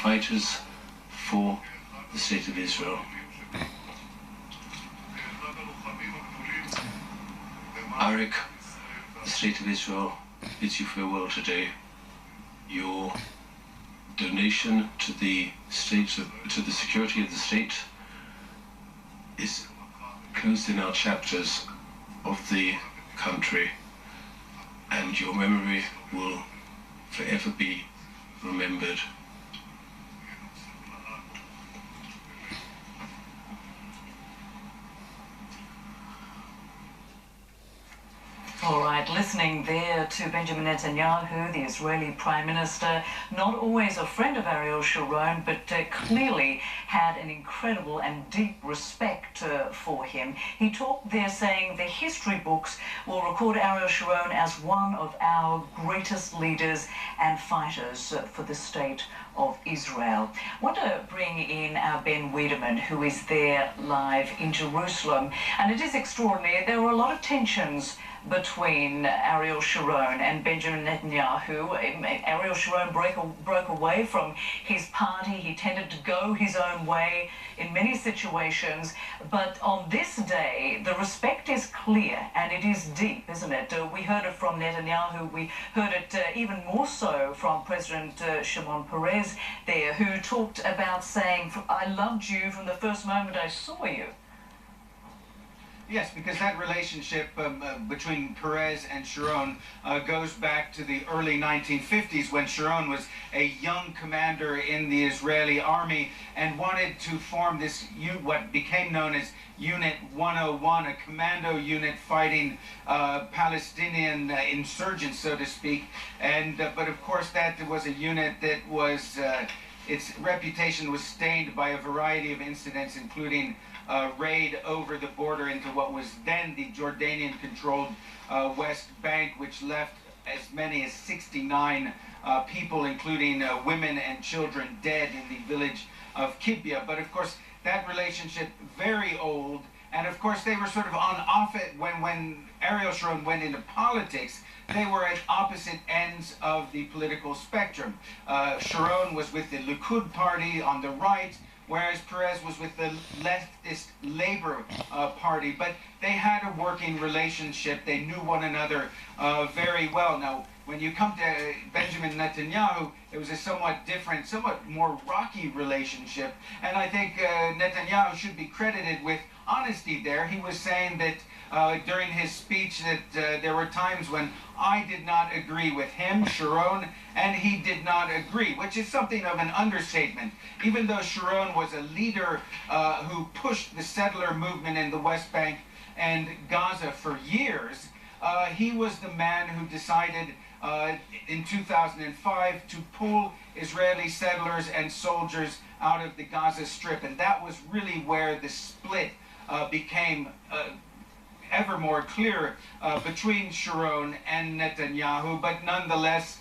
fighters for the state of Israel. Arik, the state of Israel bids you farewell today. Your donation to the security of the state is closed in our chapters of the country, and your memory will forever be remembered. All right, listening there to Benjamin Netanyahu, the Israeli Prime Minister, not always a friend of Ariel Sharon, but clearly had an incredible and deep respect for him. He talked there saying the history books will record Ariel Sharon as one of our greatest leaders and fighters for the state of Israel. I want to bring in our Ben Wiedemann, who is there live in Jerusalem. And it is extraordinary. There were a lot of tensions between Ariel Sharon and Benjamin Netanyahu. Ariel Sharon broke away from his party. He tended to go his own way in many situations. But on this day, the respect is clear and it is deep, isn't it? We heard it from Netanyahu. We heard it even more so from President Shimon Peres there, who talked about saying, "I loved you from the first moment I saw you." Yes, because that relationship between Peres and Sharon goes back to the early 1950s, when Sharon was a young commander in the Israeli army and wanted to form this what became known as Unit 101, a commando unit fighting Palestinian insurgents, so to speak. And but of course that was a unit that was its reputation was stained by a variety of incidents, including raid over the border into what was then the Jordanian-controlled West Bank, which left as many as 69 people, including women and children, dead in the village of Kibbia. But of course, that relationship very old, and of course they were sort of on opposite when Ariel Sharon went into politics. They were at opposite ends of the political spectrum. Sharon was with the Likud party on the right, whereas Peres was with the leftist Labour Party. But they had a working relationship. They knew one another very well. Now, when you come to Benjamin Netanyahu, it was a somewhat different, somewhat more rocky relationship. And I think Netanyahu should be credited with honesty there. He was saying that during his speech that there were times when I did not agree with him, Sharon, and he did not agree, which is something of an understatement. Even though Sharon was a leader who pushed the settler movement in the West Bank and Gaza for years, he was the man who decided in 2005 to pull Israeli settlers and soldiers out of the Gaza Strip. And that was really where the split became ever more clear between Sharon and Netanyahu. But nonetheless,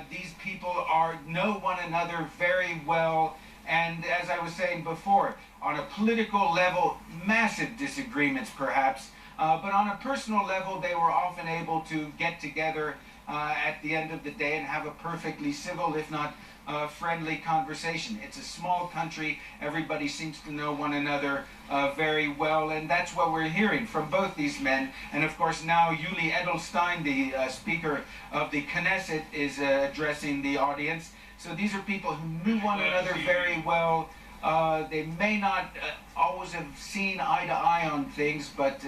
these people know one another very well. And as I was saying before, on a political level, massive disagreements perhaps, but on a personal level, they were often able to get together at the end of the day and have a perfectly civil, if not friendly conversation. It's a small country. Everybody seems to know one another very well, and that's what we're hearing from both these men. And of course now Yuli Edelstein, the Speaker of the Knesset, is addressing the audience. So these are people who knew one another very well. They may not always have seen eye to eye on things, but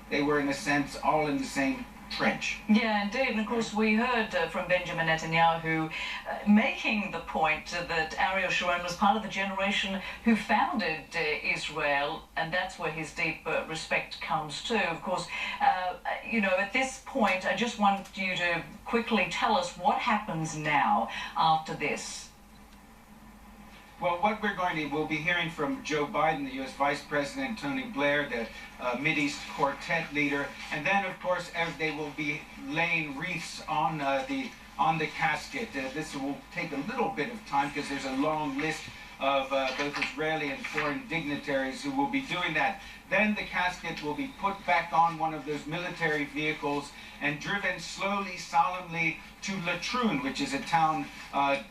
they were in a sense all in the same trench. Yeah, indeed. And of course, we heard from Benjamin Netanyahu making the point that Ariel Sharon was part of the generation who founded Israel, and that's where his deep respect comes to. Of course, you know, at this point, I just want you to quickly tell us what happens now after this. Well, what we'll be hearing from Joe Biden, the U.S. Vice President, Tony Blair, the Mideast Quartet leader, and then, of course, they will be laying wreaths on the on the casket. This will take a little bit of time because there's a long list of both Israeli and foreign dignitaries who will be doing that. Then the casket will be put back on one of those military vehicles and driven slowly, solemnly to Latrun, which is a town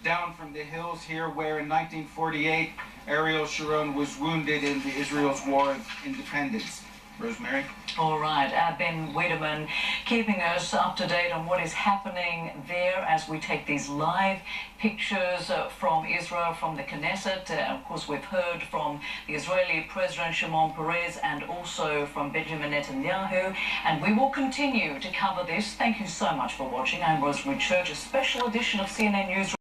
down from the hills here where in 1948 Ariel Sharon was wounded in Israel's War of Independence. Rosemary? All right, Ben Wiedemann keeping us up to date on what is happening there as we take these live pictures from Israel, from the Knesset. Of course, we've heard from the Israeli President Shimon Peres and also from Benjamin Netanyahu, and we will continue to cover this. Thank you so much for watching. I'm Rosemary Church, a special edition of CNN News.